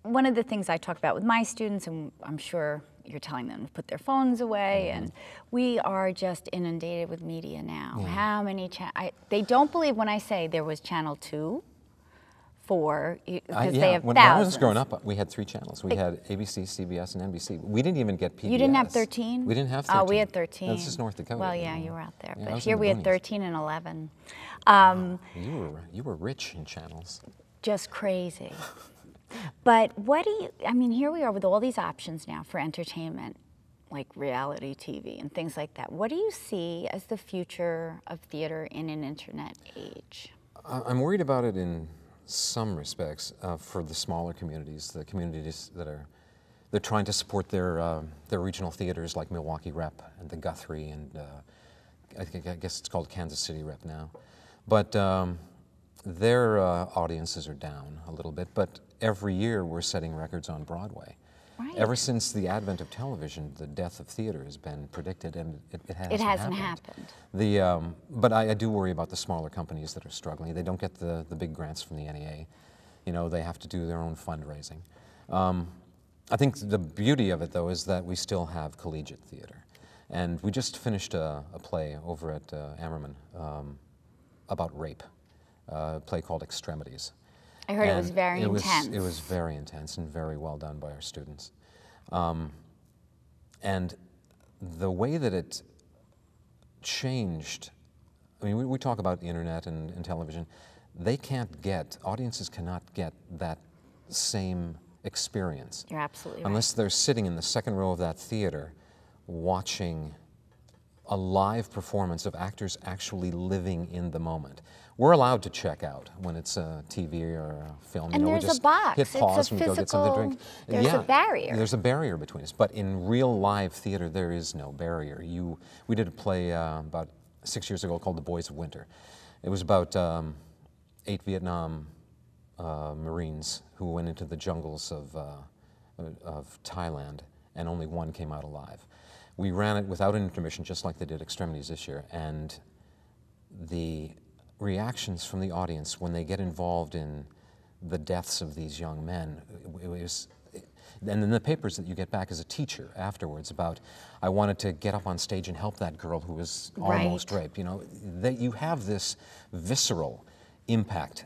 one of the things I talk about with my students, and I'm sure you're telling them to put their phones away, and we are just inundated with media now. Yeah. How many they don't believe when I say there was channel 2, 4, because they have when thousands. I was growing up, we had 3 channels. We had ABC, CBS, and NBC. We didn't even get PBS. You didn't have 13? We didn't have 13. Oh, we had 13. No, this is North Dakota. Well, yeah, you were out there. Yeah, I But was here in the we had boonies. 13 and 11. You were rich in channels. Just crazy. But what do you, I mean, here we are with all these options now for entertainment, like reality TV and things like that. What do you see as the future of theater in an internet age? I'm worried about it in some respects for the smaller communities, the communities that they're trying to support their regional theaters like Milwaukee Rep and the Guthrie and I guess it's called Kansas City Rep now. But their audiences are down a little bit, but every year we're setting records on Broadway. Right. Ever since the advent of television, the death of theater has been predicted, and it hasn't happened. But I do worry about the smaller companies that are struggling. They don't get the big grants from the NEA. You know, they have to do their own fundraising. I think the beauty of it, though, is that we still have collegiate theater. And we just finished a play over at Ammerman about rape, a play called Extremities. I heard it was very intense. It was very intense and very well done by our students. And the way that it changed, I mean, we talk about the internet and television. Audiences cannot get that same experience. You're absolutely right. Unless they're sitting in the second row of that theater watching a live performance of actors actually living in the moment. We're allowed to check out when it's a TV or a film. And we there's just a box. hit pause It's a and we go get something to drink. There's a barrier. There's a barrier between us. But in real live theater, there is no barrier. We did a play about 6 years ago called The Boys of Winter. It was about 8 Vietnam Marines who went into the jungles of Thailand, and only one came out alive. We ran it without an intermission, just like they did Extremities this year, and the reactions from the audience when they get involved in the deaths of these young men, and then the papers that you get back as a teacher afterwards about, I wanted to get up on stage and help that girl who was almost raped. You know, you have this visceral impact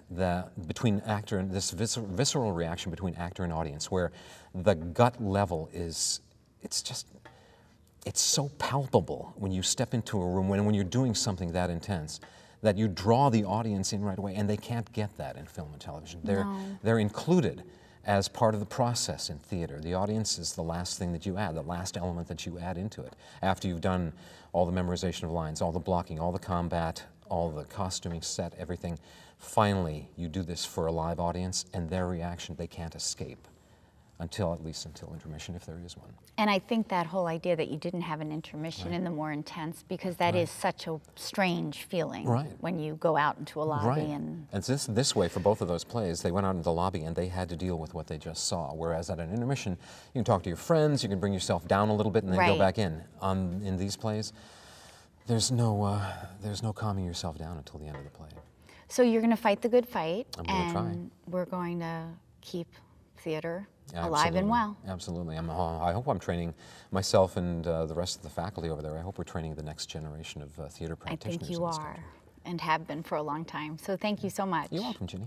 between actor and this visceral reaction between actor and audience, where the gut level is, it's so palpable when you step into a room, when you're doing something that intense, that you draw the audience in right away, and they can't get that in film and television. They're included as part of the process in theater. The audience is the last thing that you add, the last element that you add into it. After you've done all the memorization of lines, all the blocking, all the combat, all the costuming, set, everything, finally you do this for a live audience, and their reaction they can't escape at least until intermission, if there is one. And I think that whole idea that you didn't have an intermission in the more intense, because that is such a strange feeling when you go out into a lobby. And it's this way for both of those plays. They went out into the lobby and they had to deal with what they just saw, whereas at an intermission, you can talk to your friends, you can bring yourself down a little bit and then go back in. In these plays, there's no calming yourself down until the end of the play. So you're going to fight the good fight, I'm going to try. And we're going to keep theater alive Absolutely. and well. Absolutely. I hope I'm training myself and the rest of the faculty over there. I hope we're training the next generation of theater practitioners. I think you are, and have been for a long time. So thank you so much. You're welcome, Ginny.